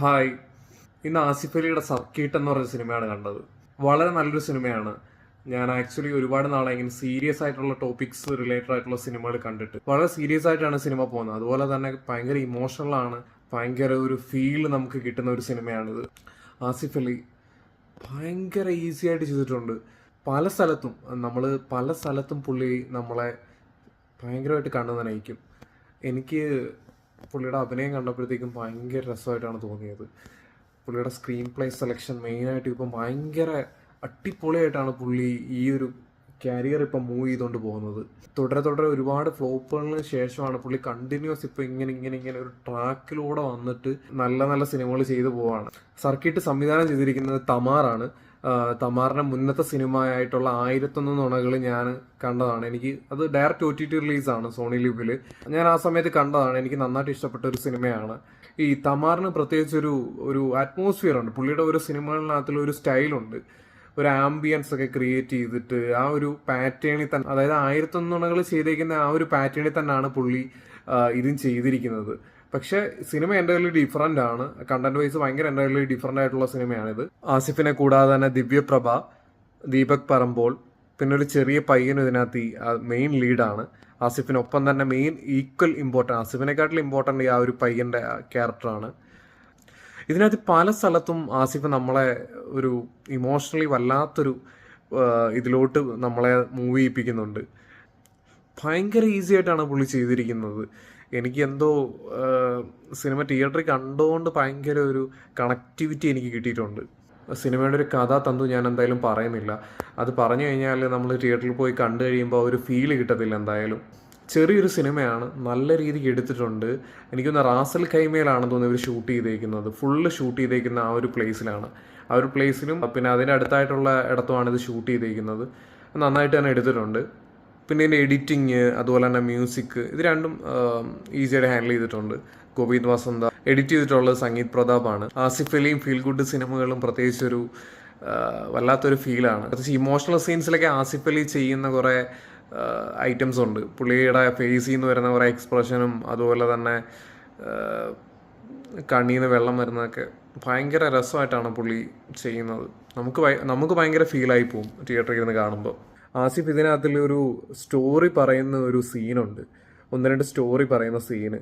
Hi. ഇന്ന് ആസിഫ് അലിയുടെ circuit എന്ന് പറഞ്ഞ സിനിമയാണ് കണ്ടത്. വളരെ നല്ലൊരു സിനിമയാണ്. ഞാൻ ആക്ച്വലി ഒരുപാട് നാളെ ഇങ്ങനെ സീരിയസ് ആയിട്ടുള്ള ടോപ്പിക്സ് റിലേറ്റഡ് ആയിട്ടുള്ള സിനിമകൾ കണ്ടിട്ട് വളരെ സീരിയസ് ആയിട്ടാണ് സിനിമ പോകുന്നത്. അതുപോലെ തന്നെ ഭയങ്കര ഇമോഷണലാണ്, ഭയങ്കര ഒരു ഫീൽ നമുക്ക് കിട്ടുന്ന ഒരു സിനിമയാണിത്. ആസിഫ് അലി ഭയങ്കര ഈസി ആയിട്ട് ചെയ്തിട്ടുണ്ട്. പല സ്ഥലത്തും പുള്ളി നമ്മളെ ഭയങ്കരമായിട്ട് കണ്ടു നനയിക്കും. എനിക്ക് പുള്ളിയുടെ അഭിനയം കണ്ടപ്പോഴത്തേക്കും ഭയങ്കര രസമായിട്ടാണ് തോന്നിയത്. പുള്ളിയുടെ സ്ക്രീൻ പ്ലേ സെലക്ഷൻ മെയിനായിട്ട് ഇപ്പം ഭയങ്കര അടിപൊളിയായിട്ടാണ് പുള്ളി ഈ ഒരു കാരിയർ ഇപ്പം മൂവ് ചെയ്തുകൊണ്ട് പോകുന്നത്. തുടരെ ഒരുപാട് ഫ്ലോപ്പുകളിന് ശേഷമാണ് പുള്ളി കണ്ടിന്യൂസ് ഇപ്പം ഇങ്ങനെ ഒരു ട്രാക്കിലൂടെ വന്നിട്ട് നല്ല നല്ല സിനിമകൾ ചെയ്തു പോവാണ്. സർക്കിട്ട് സംവിധാനം ചെയ്തിരിക്കുന്നത് തമാറാണ്. തമാറിന്റെ മുന്നത്തെ സിനിമ ആയിട്ടുള്ള 1001 നുണകൾ ഞാൻ കണ്ടതാണ്. എനിക്ക് അത് ഡയറക്റ്റ് OTT റിലീസാണ് സോണി ലിവില്. ഞാൻ ആ സമയത്ത് കണ്ടതാണ്. എനിക്ക് നന്നായിട്ട് ഇഷ്ടപ്പെട്ട ഒരു സിനിമയാണ്. ഈ തമാറിന് പ്രത്യേകിച്ച് ഒരു അറ്റ്മോസ്ഫിയർ ഉണ്ട്. പുള്ളിയുടെ ഒരു സിനിമകളിനകത്തുള്ള ഒരു സ്റ്റൈലുണ്ട്, ഒരു ആംബിയൻസ് ഒക്കെ ക്രിയേറ്റ് ചെയ്തിട്ട് ആ ഒരു പാറ്റേണിൽ തന്നെ, അതായത് 1001 നുണകൾ ചെയ്തേക്കുന്ന ആ ഒരു പാറ്റേണിൽ തന്നെയാണ് പുള്ളി ഇതും ചെയ്തിരിക്കുന്നത്. പക്ഷെ സിനിമ എൻ്റയർലി ഡിഫറൻ്റ് ആണ്. കണ്ടന്റ് വൈസ് ഭയങ്കര എൻ്റയർലി ഡിഫറൻ്റ് ആയിട്ടുള്ള സിനിമയാണിത്. ആസിഫിനെ കൂടാതെ തന്നെ ദിവ്യപ്രഭ, ദീപക് പറമ്പോൾ, പിന്നെ ഒരു ചെറിയ പയ്യനും ഇതിനകത്ത് മെയിൻ ലീഡാണ്. ആസിഫിനൊപ്പം തന്നെ മെയിൻ ഈക്വൽ ഇമ്പോർട്ടൻ്റ്, ആസിഫിനെക്കാട്ടിലും ഇമ്പോർട്ടൻ്റ് ആ ഒരു പയ്യൻ്റെ ക്യാരക്ടറാണ്. ഇതിനകത്ത് പല സ്ഥലത്തും ആസിഫ് നമ്മളെ ഒരു ഇമോഷണലി വല്ലാത്തൊരു ഇതിലോട്ട് നമ്മളെ മൂവ് ചെയ്യിപ്പിക്കുന്നുണ്ട്. ഭയങ്കര ഈസി ആയിട്ടാണ് പുള്ളി ചെയ്തിരിക്കുന്നത്. എനിക്ക് എന്തോ സിനിമ തിയേറ്ററിൽ കണ്ടുകൊണ്ട് ഭയങ്കര ഒരു കണക്ടിവിറ്റി എനിക്ക് കിട്ടിയിട്ടുണ്ട്. സിനിമയുടെ ഒരു കഥ തന്തു ഞാൻ എന്തായാലും പറയുന്നില്ല. അത് പറഞ്ഞു കഴിഞ്ഞാൽ നമ്മൾ തിയേറ്ററിൽ പോയി കണ്ടു കഴിയുമ്പോൾ ഒരു ഫീൽ കിട്ടത്തില്ല. എന്തായാലും ചെറിയൊരു സിനിമയാണ്, നല്ല രീതിക്ക് എടുത്തിട്ടുണ്ട്. എനിക്കൊന്ന് റാസൽ ഖൈമയിലാണെന്ന് തോന്നുന്നു ഇവർ ഷൂട്ട് ചെയ്തേക്കുന്നത്. ഫുള്ള് ഷൂട്ട് ചെയ്തേക്കുന്ന ആ ഒരു പ്ലേസിലാണ്. ആ ഒരു പ്ലേസിലും പിന്നെ അതിൻ്റെ അടുത്തായിട്ടുള്ള ഇടത്തുമാണ് ഇത് ഷൂട്ട് ചെയ്തേക്കുന്നത്. നന്നായിട്ട് തന്നെ എടുത്തിട്ടുണ്ട്. പിന്നെ ഇതിൻ്റെ എഡിറ്റിങ്, അതുപോലെ തന്നെ മ്യൂസിക്, ഇത് രണ്ടും ഈസിയായിട്ട് ഹാൻഡിൽ ചെയ്തിട്ടുണ്ട് ഗോവിന്ദ് വസന്ത. എഡിറ്റ് ചെയ്തിട്ടുള്ളത് സംഗീത് പ്രതാപാണ്. ആസിഫ് അലിയും ഫീൽ ഗുഡ് സിനിമകളും പ്രത്യേകിച്ചൊരു വല്ലാത്തൊരു ഫീലാണ്. പ്രത്യേകിച്ച് ഇമോഷണൽ സീൻസിലൊക്കെ ആസിഫ് അലി ചെയ്യുന്ന കുറേ ഐറ്റംസ് ഉണ്ട്. പുള്ളിയുടെ ഫേസിൽ നിന്ന് വരുന്ന കുറേ എക്സ്പ്രഷനും അതുപോലെ തന്നെ കണ്ണിൽ നിന്ന് വെള്ളം വരുന്നതൊക്കെ ഭയങ്കര രസമായിട്ടാണ് പുള്ളി ചെയ്യുന്നത്. നമുക്ക് ഭയങ്കര ഫീലായി പോവും തിയേറ്ററിൽ ഇരുന്ന് കാണുമ്പോൾ. ആസിഫ് ഇതിനകത്തുള്ളൊരു സ്റ്റോറി പറയുന്ന ഒരു സീനുണ്ട്, 1-2 സ്റ്റോറി പറയുന്ന സീന്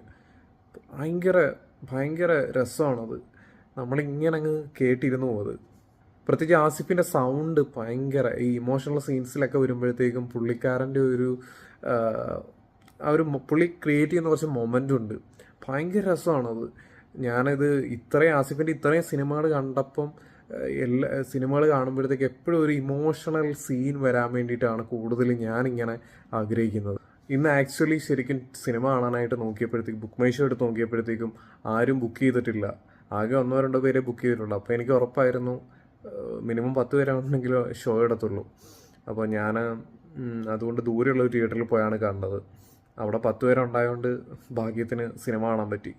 ഭയങ്കര രസമാണത്. നമ്മളിങ്ങനെ അങ്ങ് കേട്ടിരുന്നു പോകുന്നത്. പ്രത്യേകിച്ച് ആസിഫിൻ്റെ സൗണ്ട് ഭയങ്കര ഈ ഇമോഷണൽ സീൻസിലൊക്കെ വരുമ്പോഴത്തേക്കും പുള്ളിക്കാരൻ്റെ പുള്ളി ക്രിയേറ്റ് ചെയ്യുന്ന കുറച്ച് മൊമെൻ്റ് ഉണ്ട്. ഭയങ്കര രസമാണത്. ഞാനിത് ആസിഫിൻ്റെ ഇത്രയും സിനിമകൾ കണ്ടപ്പം എല്ലാ സിനിമകൾ കാണുമ്പോഴത്തേക്ക് എപ്പോഴും ഒരു ഇമോഷണൽ സീൻ വരാൻ വേണ്ടിയിട്ടാണ് കൂടുതൽ ഞാനിങ്ങനെ ആഗ്രഹിക്കുന്നത്. ഇന്ന് ആക്ച്വലി ശരിക്കും സിനിമ കാണാനായിട്ട് നോക്കിയപ്പോഴത്തേക്കും ബുക്ക് മൈ ഷോ എടുത്ത് നോക്കിയപ്പോഴത്തേക്കും ആരും ബുക്ക് ചെയ്തിട്ടില്ല. ആകെ 1-2 പേരെ ബുക്ക് ചെയ്തിട്ടുള്ളൂ. അപ്പോൾ എനിക്ക് ഉറപ്പായിരുന്നു മിനിമം 10 പേരാണെങ്കിലും ഷോ എടുത്തുള്ളൂ. അപ്പോൾ ഞാൻ അതുകൊണ്ട് ദൂരെയുള്ള ഒരു തിയേറ്ററിൽ പോയാണ് കണ്ടത്. അവിടെ 10 പേരുണ്ടായതുകൊണ്ട് ഭാഗ്യത്തിന് സിനിമ കാണാൻ പറ്റി.